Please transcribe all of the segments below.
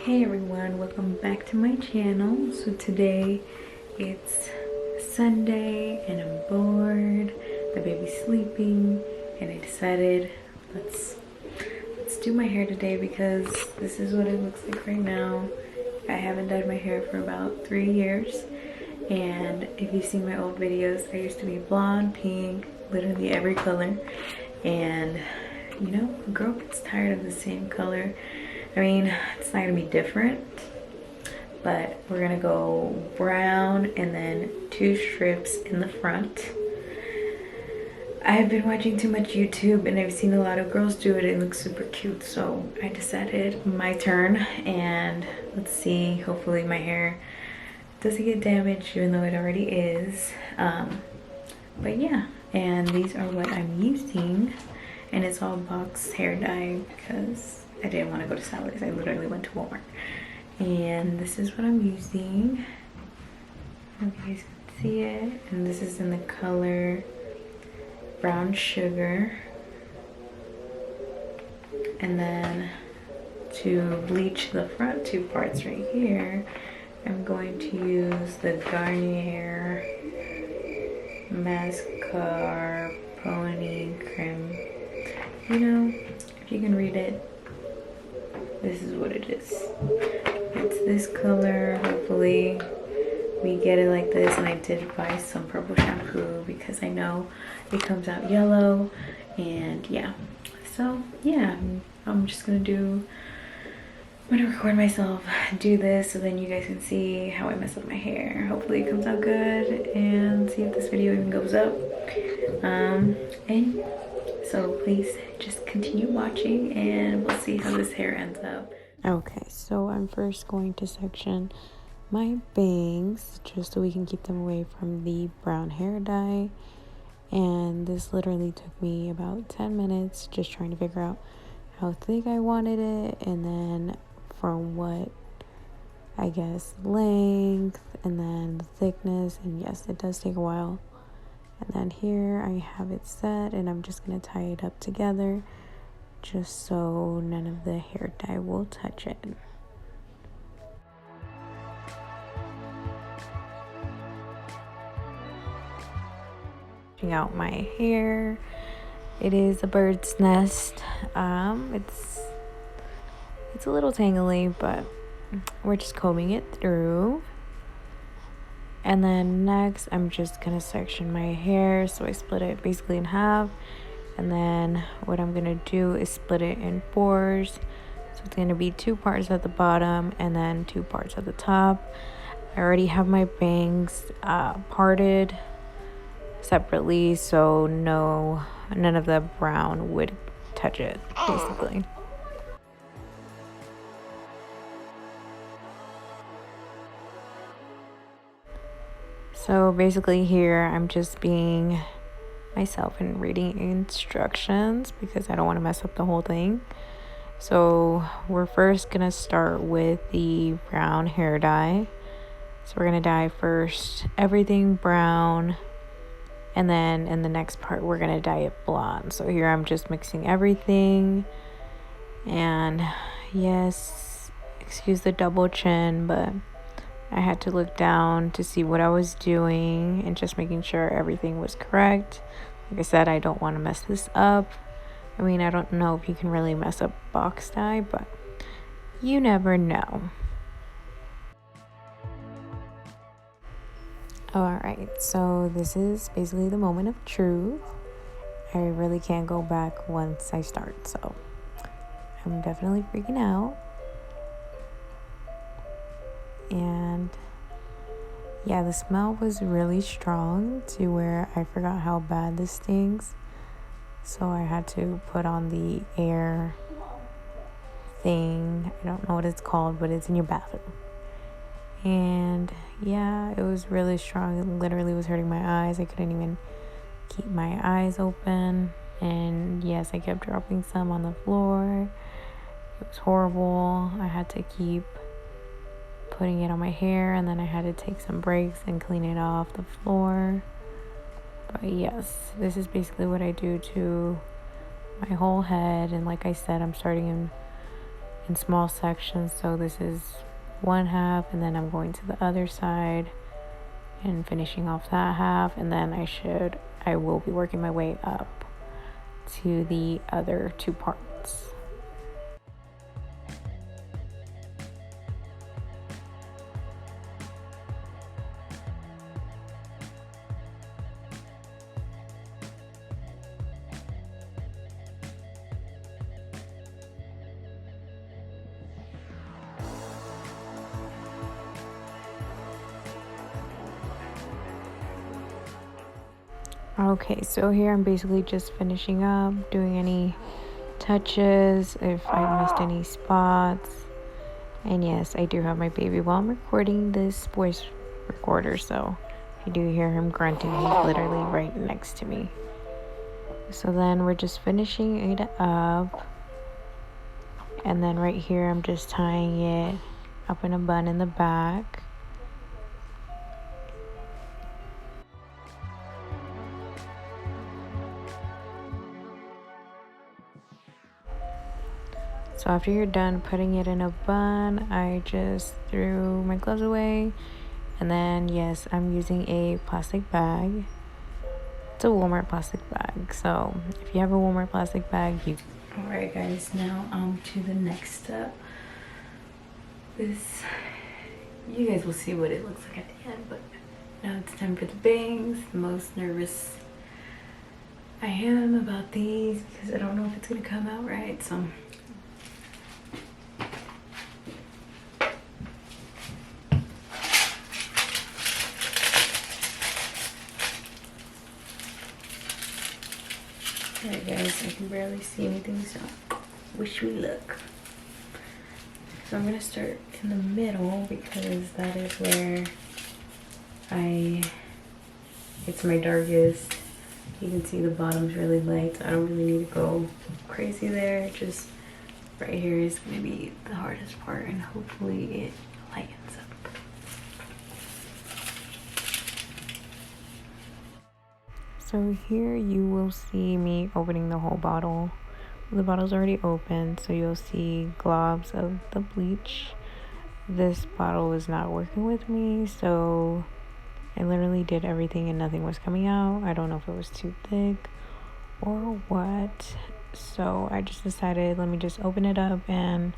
Hey everyone, welcome back to my channel. So today it's Sunday and I'm bored, the baby's sleeping, and I decided let's do my hair today because this is what it looks like right now. I haven't dyed my hair for about 3 years, and if you've seen my old videos, I used to be blonde, pink, literally every color, and you know, a girl gets tired of the same color. I mean, it's not gonna be different, but we're gonna go brown and then 2 strips in the front. I've been watching too much YouTube and I've seen a lot of girls do it. It looks super cute, so I decided my turn, and let's see, hopefully my hair doesn't get damaged even though it already is. But yeah, and these are what I'm using, and it's all box hair dye because I didn't want to go to Sally's. I literally went to Walmart. And this is what I'm using. I hope you guys can see it. And this is in the color Brown Sugar. And then to bleach the front 2 parts right here, I'm going to use the Garnier Mascarpone Creme. You know, if you can read it, this is what it is. It's this color. Hopefully we get it like this. And I did buy some purple shampoo because I know it comes out yellow. And yeah, so yeah, I'm gonna record myself do this so then you guys can see how I mess up my hair. Hopefully it comes out good, and see if this video even goes up. And so please just continue watching and we'll see how this hair ends up. Okay, so I'm first going to section my bangs just so we can keep them away from the brown hair dye. And this literally took me about 10 minutes just trying to figure out how thick I wanted it, and then from what, I guess, length, and then the thickness. And yes, it does take a while. And then here I have it set, and I'm just going to tie it up together just so none of the hair dye will touch it. Checking out my hair. It is a bird's nest. It's a little tangly, but we're just combing it through. And then next, I'm just gonna section my hair. So I split it basically in half. And then what I'm gonna do is split it in 4s. So it's gonna be 2 parts at the bottom and then 2 parts at the top. I already have my bangs parted separately, so none of the brown would touch it, basically. So basically here I'm just being myself and reading instructions because I don't want to mess up the whole thing. So we're first gonna start with the brown hair dye. So we're gonna dye first everything brown, and then in the next part we're gonna dye it blonde. So here I'm just mixing everything, and yes, excuse the double chin, but I had to look down to see what I was doing and just making sure everything was correct. Like I said, I don't want to mess this up. I mean, I don't know if you can really mess up box dye, but you never know. Alright, so this is basically the moment of truth. I really can't go back once I start, so I'm definitely freaking out. And yeah, the smell was really strong to where I forgot how bad this stinks. So I had to put on the air thing. I don't know what it's called, but it's in your bathroom. And yeah, it was really strong. It literally was hurting my eyes. I couldn't even keep my eyes open. And yes, I kept dropping some on the floor. It was horrible. I had to keep putting it on my hair, and then I had to take some breaks and clean it off the floor. But yes, this is basically what I do to my whole head. And like I said, I'm starting in in small sections. So this is one half, and then I'm going to the other side and finishing off that half, and then I will be working my way up to the other two parts. Okay, so here I'm basically just finishing up, doing any touches, if I missed any spots. And yes, I do have my baby while I'm recording this voice recorder, so if you do hear him grunting, he's literally right next to me. So then we're just finishing it up, and then right here I'm just tying it up in a bun in the back. So after you're done putting it in a bun, I just threw my gloves away. And then, yes, I'm using a plastic bag. It's a Walmart plastic bag. So if you have a Walmart plastic bag, you... Alright guys, now to the next step. You guys will see what it looks like at the end, but now it's time for the bangs. The most nervous I am about these because I don't know if it's gonna come out right, so... Alright guys, I can barely see anything, so wish me luck. So I'm gonna start in the middle because that is where it's my darkest. You can see the bottom's really light, so I don't really need to go crazy there. Just right here is gonna be the hardest part, and hopefully it lightens up. So here you will see me opening the whole bottle. The bottle's already open, so you'll see globs of the bleach. This bottle was not working with me, so I literally did everything and nothing was coming out. I don't know if it was too thick or what. So I just decided, let me just open it up and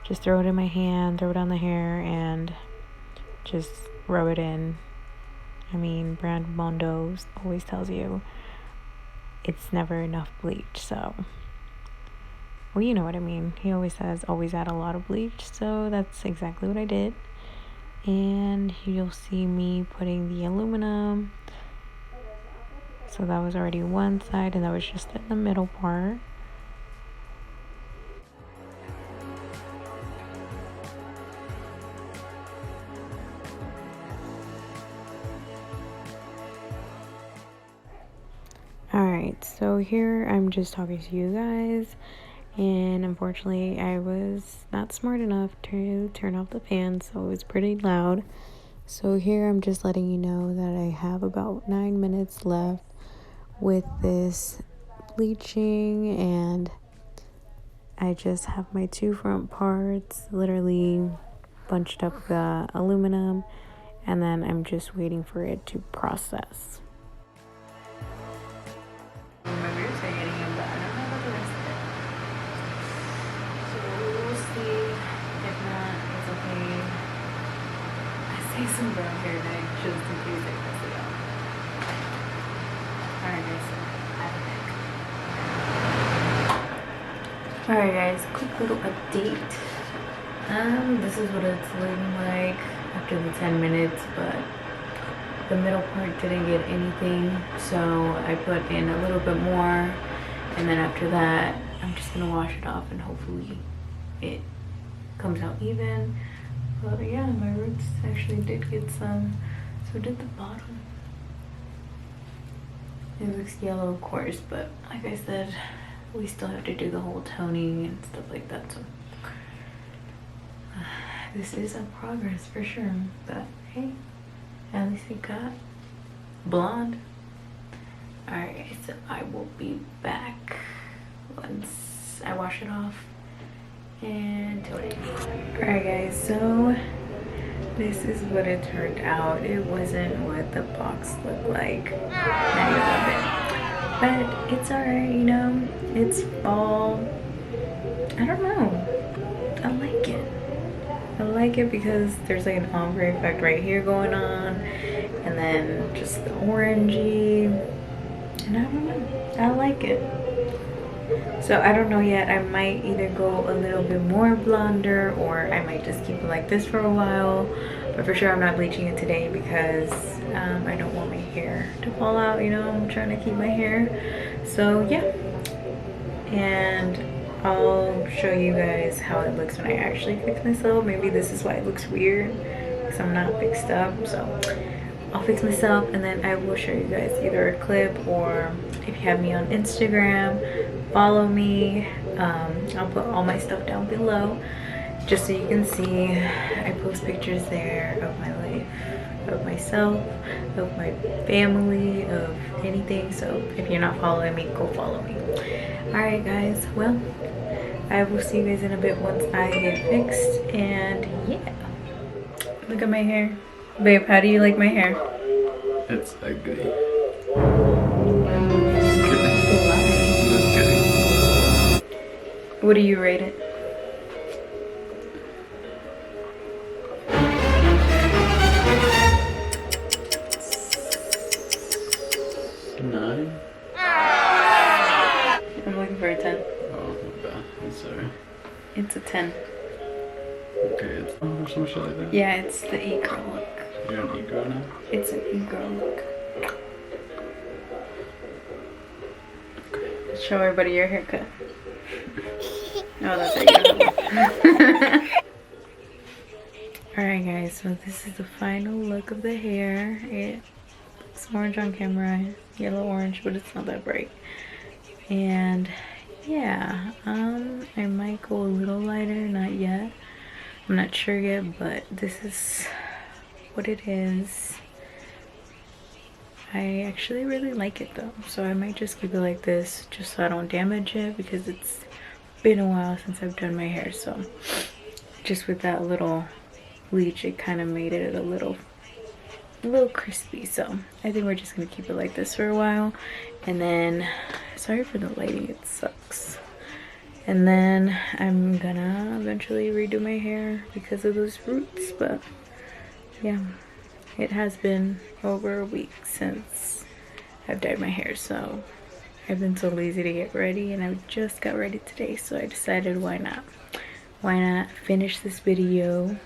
just throw it in my hand, throw it on the hair, and just rub it in. I mean, brand Mondo always tells you it's never enough bleach, so... Well, you know what I mean. He always says, always add a lot of bleach, so that's exactly what I did. And you'll see me putting the aluminum. So that was already one side, and that was just in the middle part. Alright, so here I'm just talking to you guys, and unfortunately I was not smart enough to turn off the fan, so it was pretty loud. So here I'm just letting you know that I have about 9 minutes left with this bleaching, and I just have my two front parts literally bunched up the aluminum, and then I'm just waiting for it to process. Remember you're saying it, but I don't know about the rest of it. So we'll see. If not, it's okay. I say some brown hair dye just in case I mess it up. Alright guys, alright guys, quick little update. This is what it's looking like after the 10 minutes, but the middle part didn't get anything, so I put in a little bit more, and then after that I'm just gonna wash it off and hopefully it comes out even. But yeah, my roots actually did get some, so did the bottom. It looks yellow of course, but like I said, we still have to do the whole toning and stuff like that, so this is a progress for sure. But hey, at least it got blonde. Alright, so I will be back once I wash it off and today. Alright guys, so this is what it turned out. It wasn't what the box looked like, not even a bit, but it's alright, you know. It's fall. I don't know, I like it. I like it because there's like an ombre effect right here going on, and then just the orangey, and I don't know, I like it. So I don't know yet, I might either go a little bit more blonder, or I might just keep it like this for a while. But for sure I'm not bleaching it today because I don't want my hair to fall out, you know. I'm trying to keep my hair. So yeah, and I'll show you guys how it looks when I actually fix myself. Maybe this is why it looks weird, because I'm not fixed up. So I'll fix myself and then I will show you guys either a clip, or if you have me on Instagram, follow me. I'll put all my stuff down below just so you can see. I post pictures there of my life, of myself, of my family, of anything. So if you're not following me, go follow me. Alright guys, well, I will see you guys in a bit once I get fixed. And yeah, look at my hair. Babe, how do you like my hair? It's ugly. What do you rate it? I'm looking for a 10. Oh, not bad. I'm sorry. It's a 10. Okay, it's so much like that. Yeah, it's the egirl look. You're an egirl now? It's an egirl look. Okay. Show everybody your haircut. No, that's egirl. Alright guys, so this is the final look of the hair. It looks orange on camera, yellow orange, but it's not that bright. And yeah, I might go a little lighter, not yet. I'm not sure yet, but this is what it is. I actually really like it though, so I might just keep it like this just so I don't damage it, because it's been a while since I've done my hair. So just with that little bleach, it kind of made it a little crispy. So I think we're just gonna keep it like this for a while, and then sorry for the lighting, it sucks. And then I'm gonna eventually redo my hair because of those roots. But yeah, it has been over a week since I've dyed my hair, so I've been so lazy to get ready, and I just got ready today, so I decided why not finish this video.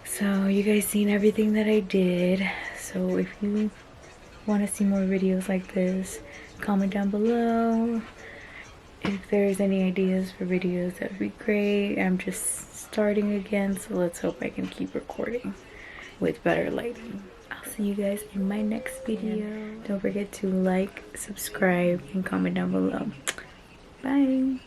So you guys seen everything that I did. So if you want to see more videos like this, comment down below. If there's any ideas for videos, that would be great. I'm just starting again, so let's hope I can keep recording with better lighting. I'll see you guys in my next video. Don't forget to like, subscribe, and comment down below. Bye.